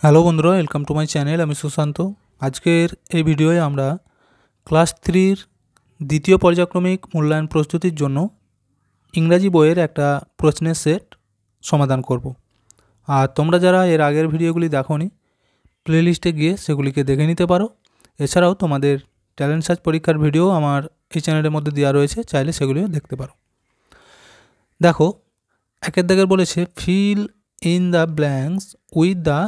Hello বন্ধুরা, welcome to my channel. আমি সুশান্ত। আজকের এই ভিডিওয়ে আমরা ক্লাস 3-র দ্বিতীয় পর্যায়ক্রমিক মূল্যায়ন প্রস্তুতির জন্য ইংরাজি বইয়ের একটা প্রশ্নের সেট সমাধান করব। আর তোমরা যারা এর আগের ভিডিওগুলি দেখোনি, প্লেলিস্টে গিয়ে সেগুলিকে দেখে নিতে পারো। এছাড়াও তোমাদের ট্যালেন্ট সার্চ পরীক্ষার ভিডিও আমার এই চ্যানেলের মধ্যে দেওয়া রয়েছে, চাইলে সেগুলিও দেখতে পারো। দেখো, একের দাগের বলেছে fill in the blanks with the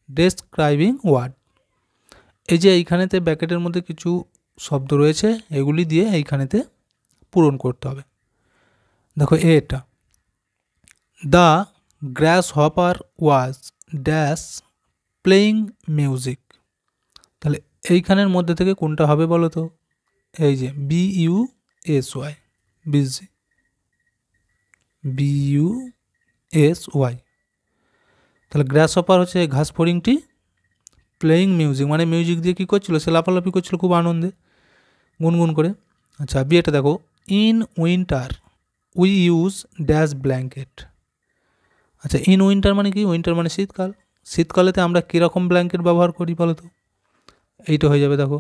describing word. এই যে এইখানেতে ব্র্যাকেটের মধ্যে কিছু শব্দ রয়েছে, এগুলি দিয়ে এইখানেতে পূরণ করতে হবে। দেখো এটা, the grass hopper was dash playing music. তাহলে এইখানের মধ্যে থেকে কোনটা হবে বলো তো? এই যে BUSY, বিজি, BUSY। তাহলে গ্রাস হপার হচ্ছে ঘাস ফড়িংটি, প্লেয়িং মিউজিক মানে মিউজিক দিয়ে কী করছিল? সে লাফালাফি করছিল খুব আনন্দে, গুনগুন করে। আচ্ছা, বিয়েটা দেখো, in winter we use dash blanket. আচ্ছা, ইন উইন্টার মানে কি? উইন্টার মানে শীতকাল। শীতকালেতে আমরা কীরকম ব্ল্যাঙ্কেট ব্যবহার করি বলো তো? এইটা হয়ে যাবে। দেখো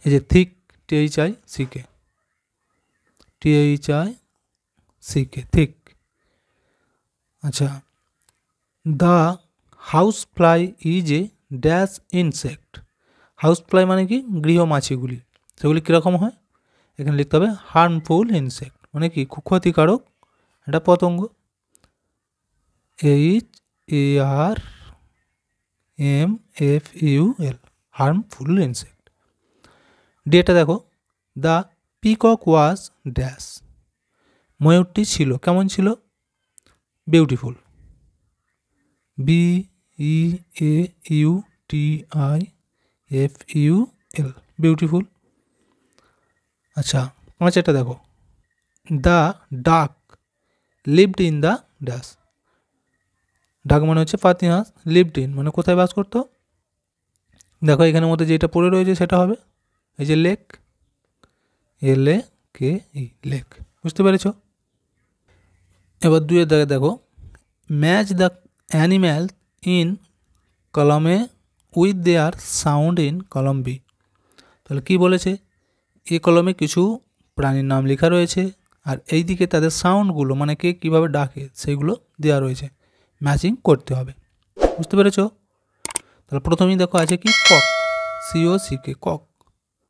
এই যে থিক, THICK, থিক। আচ্ছা, the house fly is a dash insect. House fly মানে কি? গৃহমাছিগুলি। সেগুলি কীরকম হয়? এখানে লিখতে হবে হার্মফুল ইনসেক্ট, মানে কি? খুব ক্ষতিকারক একটা পতঙ্গ। HARMFUL, harmful insect. ডেটা দেখো, দ্য পিকক ওয়াজ ড্যাশ। ময়ূরটি ছিল, কেমন ছিল? Beautiful, BEAUTIFUL, beautiful. আচ্ছা, পাঁচেরটা দেখো, দ্য ডাক লিভড ইন দ্য ড্যাশ। ডাক মানে হচ্ছে পাতি হাঁস, লিভড ইন মানে কোথায় বাস করতো? দেখো এখানের মধ্যে যেটা পড়ে রয়েছে সেটা হবে এই যে লেক, LAKE, লেক। বুঝতে পেরেছ? এবার দুয়ের দাগে দেখো, match the animal in column A with their sound in column B. তাহলে কী বলেছে? এ কলমে কিছু প্রাণীর নাম লেখা রয়েছে, আর এই দিকে তাদের সাউন্ডগুলো মানে কে কীভাবে ডাকে সেইগুলো দেওয়া রয়েছে, ম্যাচিং করতে হবে। বুঝতে পেরেছ? তাহলে প্রথমেই দেখো আছে কি? Cock, COCK, cock.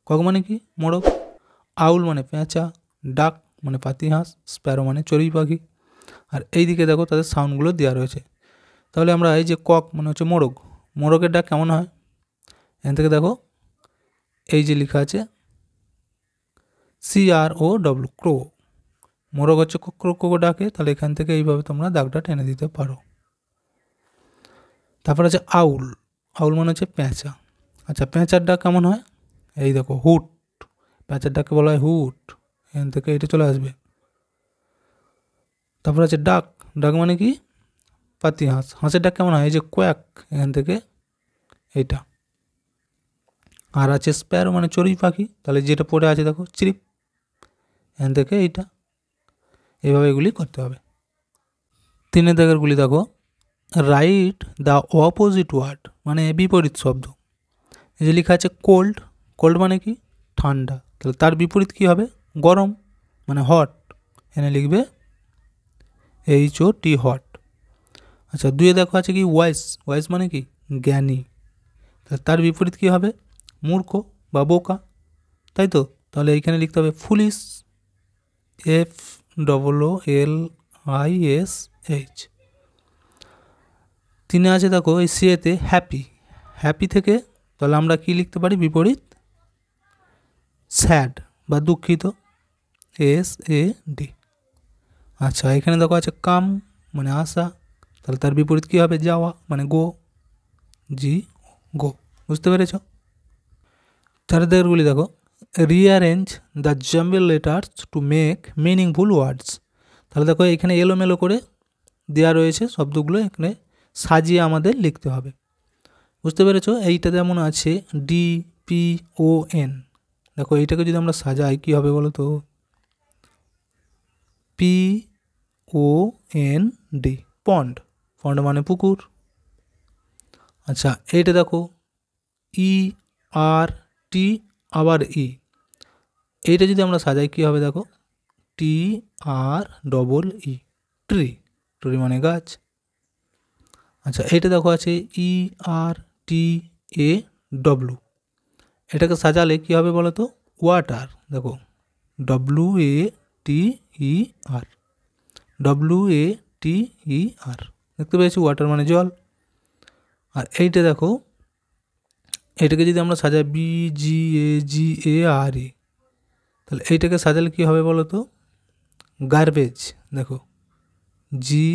কক মানে কি? মোরগ। আউল মানে পেঁচা, ডাক মানে পাতি হাঁস, স্প্যারো মানে চড়ুই পাখি। আর এই দিকে দেখো তাদের সাউন্ডগুলো দেওয়া রয়েছে। তাহলে আমরা এই যে কক মানে হচ্ছে মোরগ, মোরগের ডাক কেমন হয়? এখান থেকে দেখো এই যে লেখা আছে CROW, ক্রো। মোরগ হচ্ছে ক্রো ক্রো ডাকে, তাহলে এখান থেকে এইভাবে তোমরা দাগটা টেনে দিতে পারো। তারপর আছে আউল, আউল মানে হচ্ছে পেঁচা। আচ্ছা, পেঁচার ডাক কেমন হয়? এই দেখো হুট, পেঁচার ডাককে বলা হয় হুট, এখান থেকে এটা চলে আসবে। তারপর আছে ডাক, ডাক মানে কি? পাতি হাঁস, হাঁসের ডাক কেমন হয়? এই যে কোয়াক, এখান থেকে এইটা। আর আছে স্প্যারো মানে চড়ুই পাখি, তাহলে যেটা পড়ে আছে দেখো চিরিপ, এখান থেকে এইটা। এইভাবে এগুলি করতে হবে। তিনের দাগেরগুলি দেখো, রাইট দ্য অপোজিট ওয়ার্ড মানে বিপরীত শব্দ। এই যে লেখা আছে কোল্ড, কোল্ড মানে কি? ঠান্ডা, তাহলে তার বিপরীত কী হবে? গরম মানে হট, এখানে লিখবে HOT, হট। আচ্ছা, দুয়ে দেখো আছে কি ওয়াইস, ওয়াইস মানে কি? জ্ঞানী, তাহলে তার বিপরীত কী হবে? মূর্খ বা বোকা, তাই তো? তাহলে এইখানে লিখতে হবে ফুলিশ, FOOLISH। তিনে আছে দেখো এই সিয়েতে হ্যাপি, হ্যাপি থেকে তাহলে আমরা কি লিখতে পারি বিপরীত? স্যাড বা দুঃখিত, SAD। আচ্ছা, এখানে দেখো আছে কাম মানে আসা, তাহলে তার বিপরীত কী হবে? যাওয়া মানে গো, গো। বুঝতে পেরেছ? চারের দাগেরগুলি দেখো, rearrange the jumble letters to make meaningful ওয়ার্ডস। তাহলে দেখো এখানে এলোমেলো করে দেওয়া রয়েছে শব্দগুলো, এখানে সাজিয়ে আমাদের লিখতে হবে। বুঝতে পেরেছ? এইটা যেমন আছে DPON, দেখো এইটাকে যদি আমরা সাজাই কী হবে বলো তো? POND, পন্ড, পন্ড মানে পুকুর। আচ্ছা এইটা দেখো ই আর টি আবার ই, এইটা যদি আমরা সাজাই কী হবে দেখো টি আর ডবল ই, ট্রি, ট্রি মানে গাছ। আচ্ছা এইটা দেখো আছে ই আর টি এ ডব্লু, এটাকে সাজালে কী হবে বলো তো ওয়াটার, দেখো W A T E R, W A টি ই আর, দেখতে পেয়েছি ওয়াটার মানে জল। আর এইটা দেখো এটাকে যদি আমরা সাজাই বি জি এ আর ই, তাহলে এইটাকে সাজালে কী হবে বলো তো গার্বেজ, দেখো জি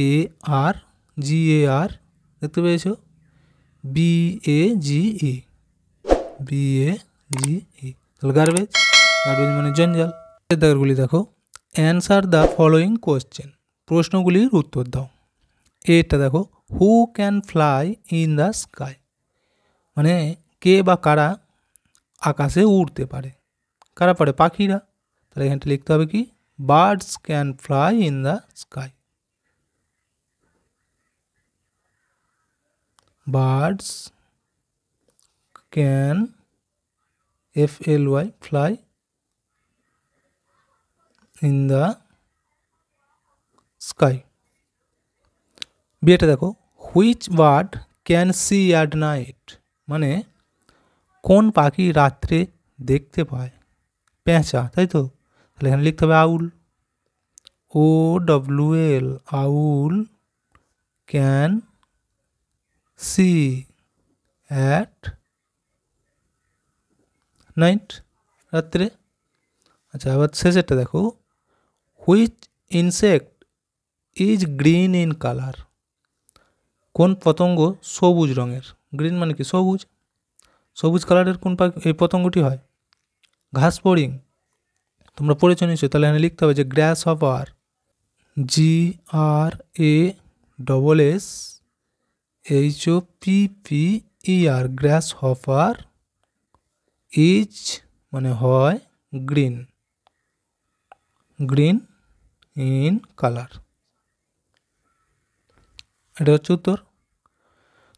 এ আর দেখতে পেয়েছো B A G E, B A জি ই, তাহলে গার্বেজ, গার্বেজ মানে জঞ্জাল। দাগগুলি দেখো অ্যান্সার দ্য ফলোয়িং কোশ্চেন, প্রশ্নগুলির উত্তর দাও। এটা দেখো who can fly in the sky, মানে কে বা কারা আকাশে উড়তে পারে, কারা পারে পাখিরা, তাহলে এখানটা লিখতে হবে কি birds can fly in the sky, birds can FLY fly in the sky. বিয়েটা দেখো which bird can see at night, মানে কোন পাখি রাত্রে দেখতে পায়, পেঁচা, তাই তো, তাহলে এখানে লিখতে হবে owl, OWL, owl can see at night, রাত্রে। আচ্ছা আবার শেষেরটা দেখো which insect is green in colour, কোন পতঙ্গ সবুজ রঙের, গ্রিন মানে কি সবুজ, সবুজ কালারের কোন এই পতঙ্গটি হয় ঘাস ফড়িং, তোমরা পড়েছো নিশ্চয়ই, তাহলে এখানে লিখতে হবে যে grasshopper, GRASHOPPER, grasshopper is মানে হয় গ্রিন, গ্রিন ইন কালার, এটা হচ্ছে উত্তর।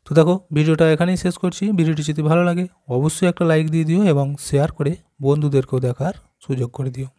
তো দেখো ভিডিওটা এখানেই শেষ করছি, ভিডিওটি যদি ভালো লাগে অবশ্যই একটা লাইক দিয়ে দিও এবং শেয়ার করে বন্ধুদেরকেও দেখার সুযোগ করে দিও।